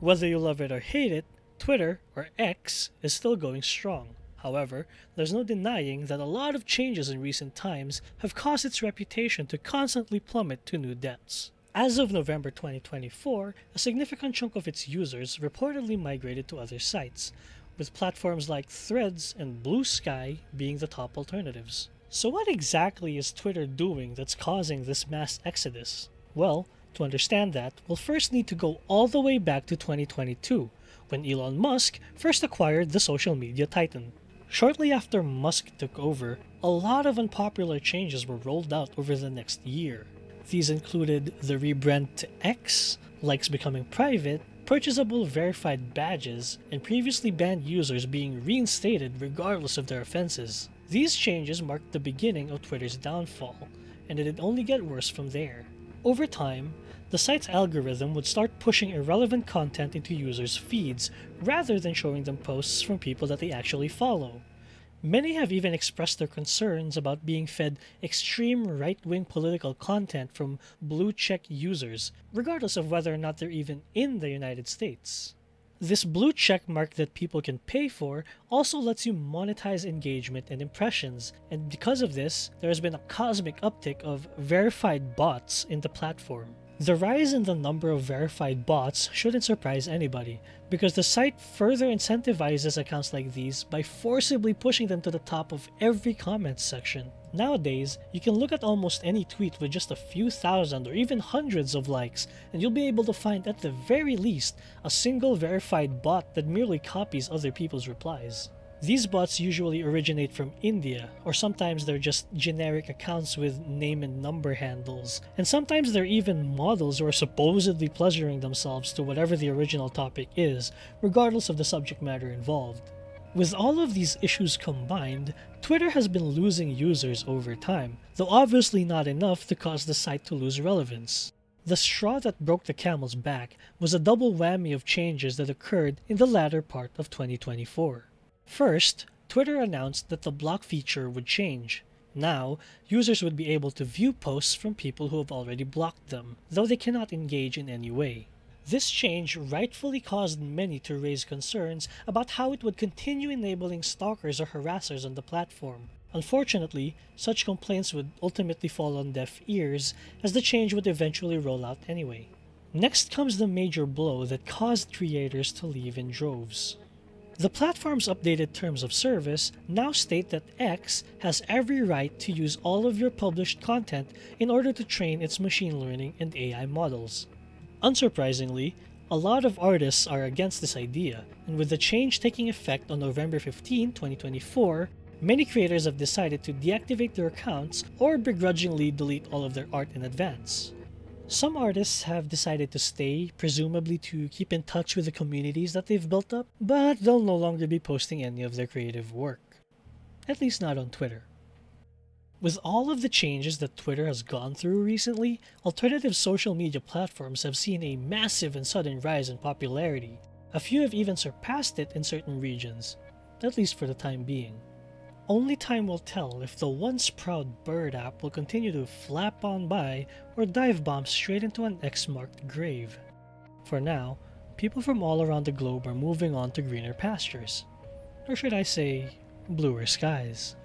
Whether you love it or hate it, Twitter, or X, is still going strong. However, there's no denying that a lot of changes in recent times have caused its reputation to constantly plummet to new depths. As of November 2024, a significant chunk of its users reportedly migrated to other sites, with platforms like Threads and Blue Sky being the top alternatives. So what exactly is Twitter doing that's causing this mass exodus? Well, to understand that, we'll first need to go all the way back to 2022, when Elon Musk first acquired the social media titan. Shortly after Musk took over, a lot of unpopular changes were rolled out over the next year. These included the rebrand to X, likes becoming private, purchasable verified badges, and previously banned users being reinstated regardless of their offenses. These changes marked the beginning of Twitter's downfall, and it'd only get worse from there. Over time, the site's algorithm would start pushing irrelevant content into users' feeds rather than showing them posts from people that they actually follow. Many have even expressed their concerns about being fed extreme right-wing political content from blue-check users, regardless of whether or not they're even in the United States. This blue check mark that people can pay for also lets you monetize engagement and impressions, and because of this, there has been a cosmic uptick of verified bots in the platform. The rise in the number of verified bots shouldn't surprise anybody, because the site further incentivizes accounts like these by forcibly pushing them to the top of every comments section. Nowadays, you can look at almost any tweet with just a few thousand or even hundreds of likes, and you'll be able to find at the very least a single verified bot that merely copies other people's replies. These bots usually originate from India, or sometimes they're just generic accounts with name and number handles, and sometimes they're even models who are supposedly pleasuring themselves to whatever the original topic is, regardless of the subject matter involved. With all of these issues combined, Twitter has been losing users over time, though obviously not enough to cause the site to lose relevance. The straw that broke the camel's back was a double whammy of changes that occurred in the latter part of 2024. First, Twitter announced that the block feature would change. Now, users would be able to view posts from people who have already blocked them, though they cannot engage in any way. This change rightfully caused many to raise concerns about how it would continue enabling stalkers or harassers on the platform. Unfortunately, such complaints would ultimately fall on deaf ears, as the change would eventually roll out anyway. Next comes the major blow that caused creators to leave in droves. The platform's updated terms of service now state that X has every right to use all of your published content in order to train its machine learning and AI models. Unsurprisingly, a lot of artists are against this idea, and with the change taking effect on November 15, 2024, many creators have decided to deactivate their accounts or begrudgingly delete all of their art in advance. Some artists have decided to stay, presumably to keep in touch with the communities that they've built up, but they'll no longer be posting any of their creative work. At least not on Twitter. With all of the changes that Twitter has gone through recently, alternative social media platforms have seen a massive and sudden rise in popularity. A few have even surpassed it in certain regions, at least for the time being. Only time will tell if the once proud Bird app will continue to flap on by or dive bomb straight into an X-marked grave. For now, people from all around the globe are moving on to greener pastures. Or should I say, bluer skies.